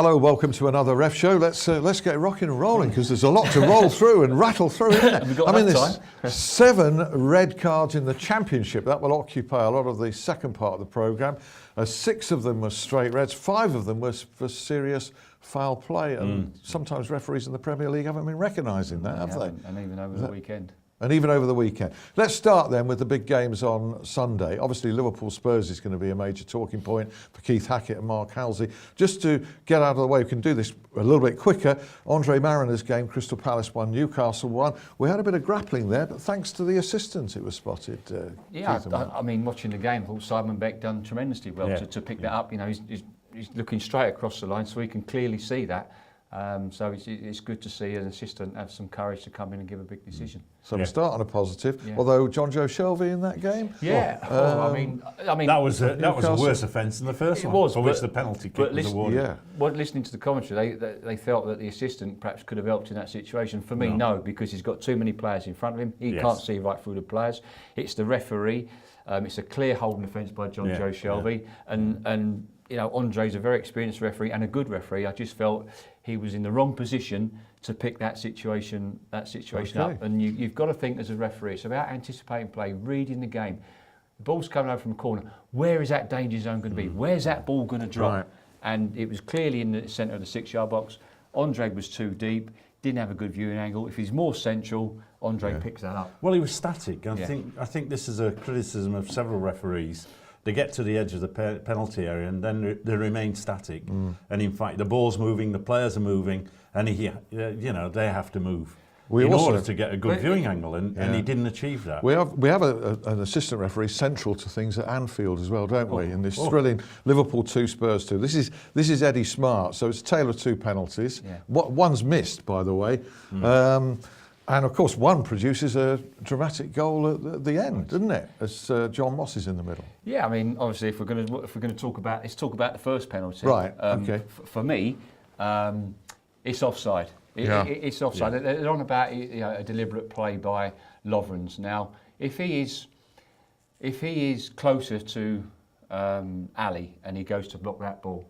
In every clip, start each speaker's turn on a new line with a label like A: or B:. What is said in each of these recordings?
A: Hello, welcome to another Ref Show. Let's get rocking and rolling because there's a lot to roll through and rattle through, isn't there?
B: We've got enough time.
A: There's 7 red cards in the Championship. That will occupy a lot of the second part of the programme. 6 of them were straight reds, 5 of them were for serious foul play, and sometimes referees in the Premier League haven't been recognising that, have they?
B: And even over the weekend.
A: And even over the weekend. Let's start then with the big games on Sunday. Obviously, Liverpool-Spurs is going to be a major talking point for Keith Hackett and Mark Halsey. Just to get out of the way, we can do this a little bit quicker. Andre Mariner's game, Crystal Palace 1, Newcastle 1. We had a bit of grappling there, but thanks to the assistants, it was spotted.
B: I mean, watching the game, I thought Simon Beck done tremendously well to pick that up. You know, he's looking straight across the line, so he can clearly see that. So it's good to see an assistant have some courage to come in and give a big decision.
A: So we start on a positive. Although John-Joe Shelvey in that game.
B: I mean
C: that was a worse offence than the first one. For which the penalty kick was awarded.
B: Listening to the commentary, they felt that the assistant perhaps could have helped in that situation. For me, no, because he's got too many players in front of him. He can't see right through the players. It's the referee. It's a clear holding offence by John-Joe Shelvey, and you know, Andre's a very experienced referee and a good referee. I just felt he was in the wrong position to pick that situation up. And you've got to think as a referee, it's about anticipating play, reading the game. The ball's coming over from a corner. Where is that danger zone going to be? Where's that ball going to drop? Right. And it was clearly in the centre of the 6-yard box. Andre was too deep, didn't have a good viewing angle. If he's more central, Andre picks that up.
C: Well, he was static. I think this is a criticism of several referees. They get to the edge of the penalty area and then they remain static. And in fact, the ball's moving, the players are moving, and they have to move in order to get a good viewing angle, and he didn't achieve that.
A: We have an assistant referee central to things at Anfield as well, don't we? In this thrilling Liverpool 2, Spurs 2. This is Eddie Smart, so it's a tale of 2 penalties. One's missed, by the way. And of course, one produces a dramatic goal at the end, doesn't it? As John Moss is in the middle.
B: Yeah, I mean, obviously, if we're going to talk about, let's talk about the first penalty.
A: Right. Okay.
B: For me, it's offside. It's offside. They're on about a deliberate play by Lovren's. Now, if he is closer to Ali and he goes to block that ball,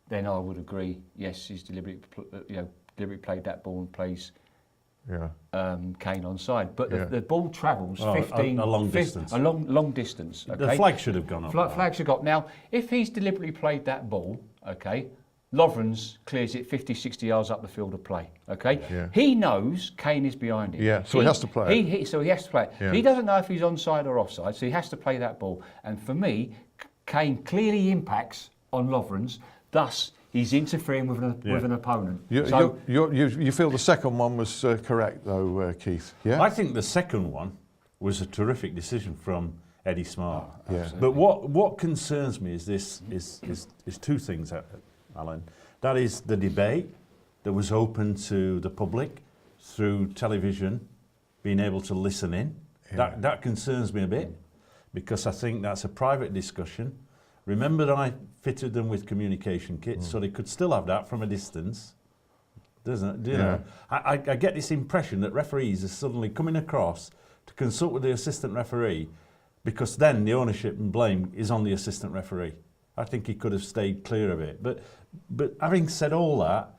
B: then I would agree. Yes, he's deliberately played that ball and plays. Kane onside, but the ball travels 15
C: a long distance.
B: A long distance. Okay?
C: The flag should have gone up.
B: Flag should have gone. Now, if he's deliberately played that ball, okay, Lovren's clears it 50, 60 yards up the field of play. Okay, he knows Kane is behind him.
A: Yeah, so he has to play it.
B: So he has to play it. Yeah. He doesn't know if he's onside or offside, so he has to play that ball. And for me, Kane clearly impacts on Lovren's. Thus, he's interfering with an opponent.
A: You feel the second one was correct, though, Keith? Yeah.
C: I think the second one was a terrific decision from Eddie Smart. But what concerns me is 2 things, Alan. That is the debate that was open to the public through television, being able to listen in. That concerns me a bit, because I think that's a private discussion. Remember that I fitted them with communication kits, so they could still have that from a distance. Doesn't it? You know? I get this impression that referees are suddenly coming across to consult with the assistant referee, because then the ownership and blame is on the assistant referee. I think he could have stayed clear of it. But having said all that,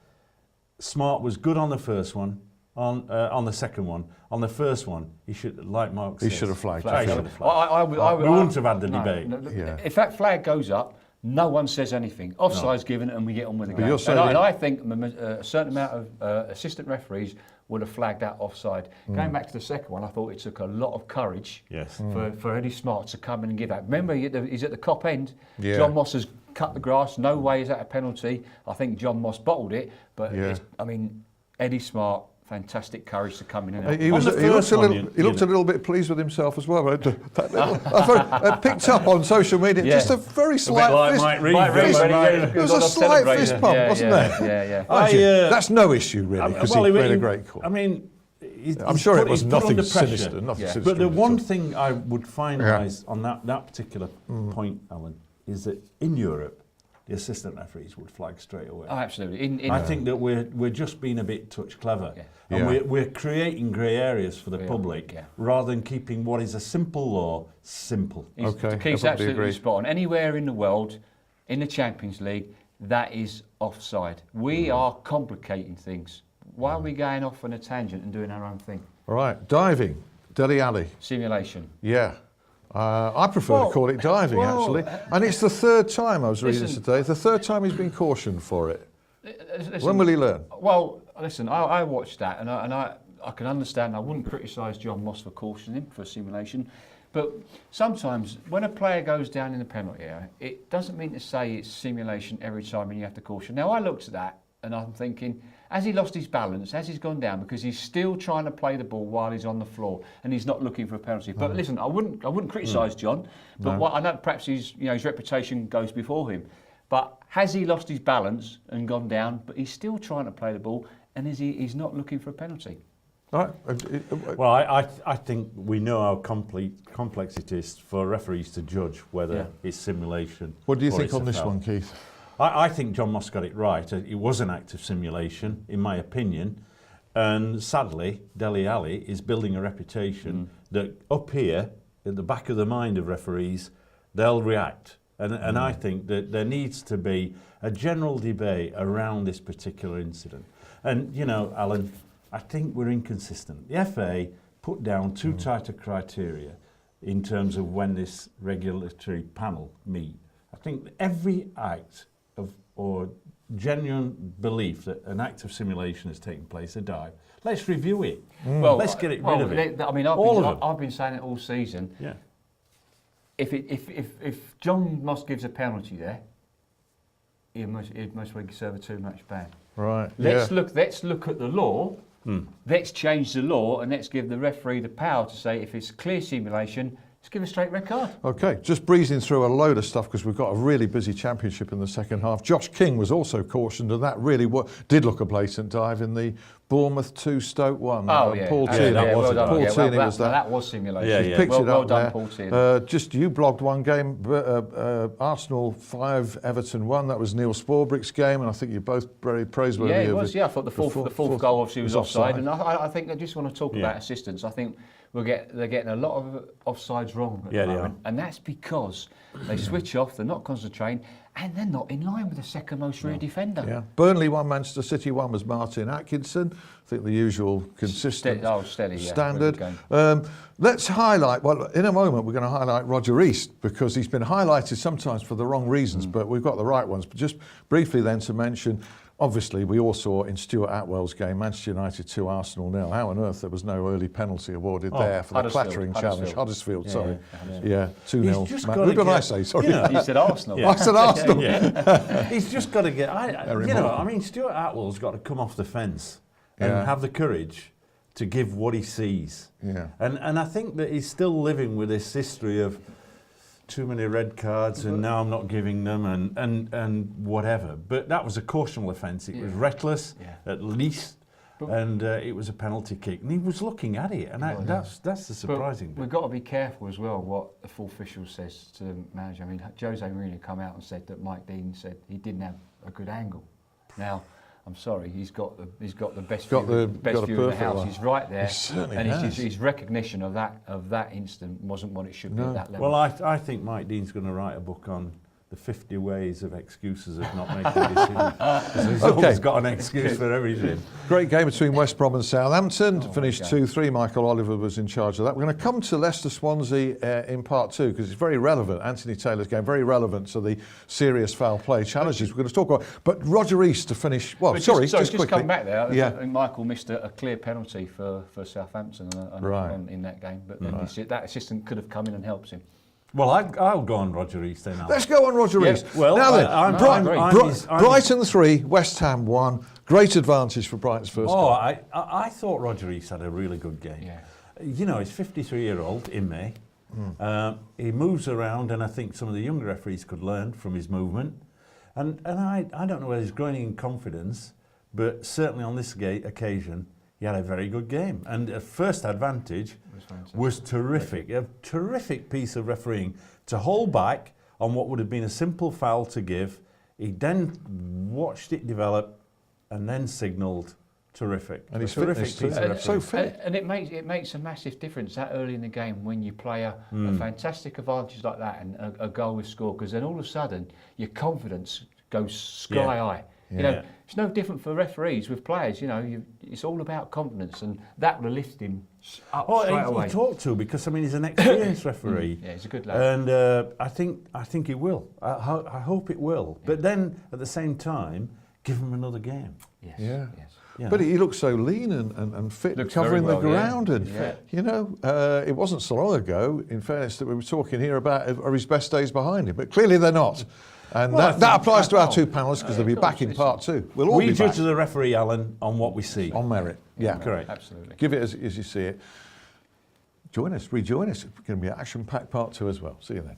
C: Smart was good on the first one. On the second one, on the first one, he should, like Mark says,
A: he should have flagged.
C: We wouldn't have had the debate.
B: If that flag goes up, no one says anything. Offside's given, and we get on with the game. And I think a certain amount of assistant referees would have flagged that offside. Going back to the second one, I thought it took a lot of courage for Eddie Smart to come in and give that. Remember, he's at the Kop end. John Moss has cut the grass. No way is that a penalty. I think John Moss bottled it, but Eddie Smart. Fantastic courage to come in and help.
A: He looked a little bit pleased with himself as well. I picked up on social media just a very slight fist. It was a slight fist pump, wasn't there? That's no issue really, because he made a great call.
C: I mean,
A: I'm sure it was nothing sinister.
C: But the one thing I would finalise on that particular point, Alan, is that in Europe, the assistant referees would flag straight away.
B: Oh, absolutely.
C: I think that we're just being a bit touch clever, and we're creating grey areas for the public rather than keeping what is a simple law simple.
B: Keith's absolutely spot on. Anywhere in the world, in the Champions League, that is offside. We are complicating things. Why are we going off on a tangent and doing our own thing?
A: All right, diving, Dele Alli.
B: Simulation.
A: Yeah. I prefer to call it diving, actually. And it's the third time I was reading this today. It's the third time he's been cautioned for it.
B: Listen,
A: when will he learn?
B: Well, listen, I watched that and I can understand. I wouldn't criticise John Moss for cautioning him for simulation. But sometimes when a player goes down in the penalty area, it doesn't mean to say it's simulation every time and you have to caution. Now, I looked at that and I'm thinking, has he lost his balance? Has he gone down? Because he's still trying to play the ball while he's on the floor and he's not looking for a penalty. But listen, I wouldn't criticise John, but I know perhaps his reputation goes before him. But has he lost his balance and gone down? But he's still trying to play the ball, and he's not looking for a penalty.
A: Right.
C: Well, I think we know how complex it is for referees to judge whether it's simulation.
A: What do you think on this one, Keith?
C: I think John Moss got it right. It was an act of simulation, in my opinion. And sadly, Dele Alli is building a reputation that up here, at the back of the mind of referees, they'll react. And I think that there needs to be a general debate around this particular incident. And, you know, Alan, I think we're inconsistent. The FA put down too tight a criteria in terms of when this regulatory panel meet. I think every act of or genuine belief that an act of simulation has taken place, a dive, let's review it. Well, let's get rid of it.
B: I mean, I've been saying it all season.
C: Yeah.
B: If John Moss gives a penalty there, he'd most likely serve a 2-match ban.
A: Right.
B: Let's look at the law. Let's change the law and let's give the referee the power to say if it's clear simulation, let's give a straight red card.
A: Okay, just breezing through a load of stuff because we've got a really busy championship in the second half. Josh King was also cautioned, and that really did look a blatant dive in the Bournemouth 2 Stoke 1.
B: Oh, yeah.
A: Paul Tierney.
B: Well done.
A: Paul Tierney was that.
B: That was simulation.
C: Yeah.
A: Picked it
B: well
A: up
B: done,
A: there.
B: Paul Tierney.
A: Just you blogged one game, Arsenal 5, Everton 1. That was Neil Sporbrick's game, and I think you're both very praiseworthy.
B: Yeah, it was. I thought the fourth goal obviously was offside, and I think I just want to talk about assistance. I think they're getting a lot of offsides wrong at the moment, and that's because they switch off, they're not concentrating, and they're not in line with the second most rear defender.
A: Yeah. Burnley 1, Manchester City 1 was Martin Atkinson. I think the usual consistent standard. Let's highlight, well, in a moment we're going to highlight Roger East because he's been highlighted sometimes for the wrong reasons, but we've got the right ones. But just briefly then to mention, obviously, we all saw in Stuart Atwell's game, Manchester United 2, Arsenal 0. How on earth there was no early penalty awarded there for the clattering challenge? Huddersfield, sorry. Yeah, 2-0. Who did I say? Sorry.
B: You said Arsenal.
A: I said Arsenal.
C: He's just got to get... I mean, Stuart Atwell's got to come off the fence and have the courage to give what he sees.
A: Yeah.
C: And I think that he's still living with this history of too many red cards and now I'm not giving them and whatever. But that was a cautionable offence. It was reckless at least, and it was a penalty kick. And he was looking at it, and that's the surprising bit.
B: We've got to be careful as well what the full official says to the manager. I mean, Jose Mourinho come out and said that Mike Dean said he didn't have a good angle. Now, I'm sorry, he's got the best view of the house.
A: One.
B: He's right there,
A: and
B: his recognition of that incident wasn't what it should be at that level.
C: Well, I think Mike Dean's going to write a book on the 50 ways of excuses of not making a decision. He's always got an excuse for everything.
A: Great game between West Brom and Southampton. Finished 2-3. Michael Oliver was in charge of that. We're going to come to Leicester Swansea in part 2 because it's very relevant. Anthony Taylor's game, very relevant to the serious foul play challenges we're going to talk about. But Roger East to finish. Well, just quickly.
B: Come back there. I think Michael missed a clear penalty for Southampton in that game. But then that assistant could have come in and helped him.
C: Well, I'll go on Roger East then.
A: Let's go on Roger East.
C: Well,
A: now then, Brighton 3, West Ham 1. Great advantage for Brighton's first goal.
C: I thought Roger East had a really good game. Yeah. You know, he's 53-year-old in May. He moves around, and I think some of the younger referees could learn from his movement. And I don't know whether he's growing in confidence, but certainly on this occasion, he had a very good game. And the first advantage was terrific. A terrific piece of refereeing to hold back on what would have been a simple foul to give. He then watched it develop and then signalled terrific.
A: And he's
C: terrific piece of refereeing.
A: So fit.
B: And it makes a massive difference that early in the game when you play a fantastic advantage like that and a goal is scored, because then all of a sudden your confidence goes sky high.
C: Yeah.
B: You know, it's no different for referees with players. You know, it's all about confidence, and that will lift him up straight away.
C: He talked to, because I mean he's an experienced referee.
B: Yeah, he's a good lad.
C: And I think he will. I hope it will. Yeah. But then at the same time, give him another game.
B: Yes.
A: Yeah.
B: Yes.
A: Yeah. But he looks so lean and fit,
B: Looks
A: covering
B: very
A: the
B: well,
A: ground.
B: yeah.
A: And,
B: Yeah.
A: you know, it wasn't so long ago, in fairness, that we were talking here about are his best days behind him. But clearly they're not. And that applies to our two panellists, because they'll be back in part two. We'll all be
C: We judge
A: back.
C: the referee, Alan, on what we see.
A: On merit. Yeah.
C: Correct.
B: Absolutely.
A: Give it as you see it. Join us, rejoin us. It's going to be an action-packed part two as well. See you then.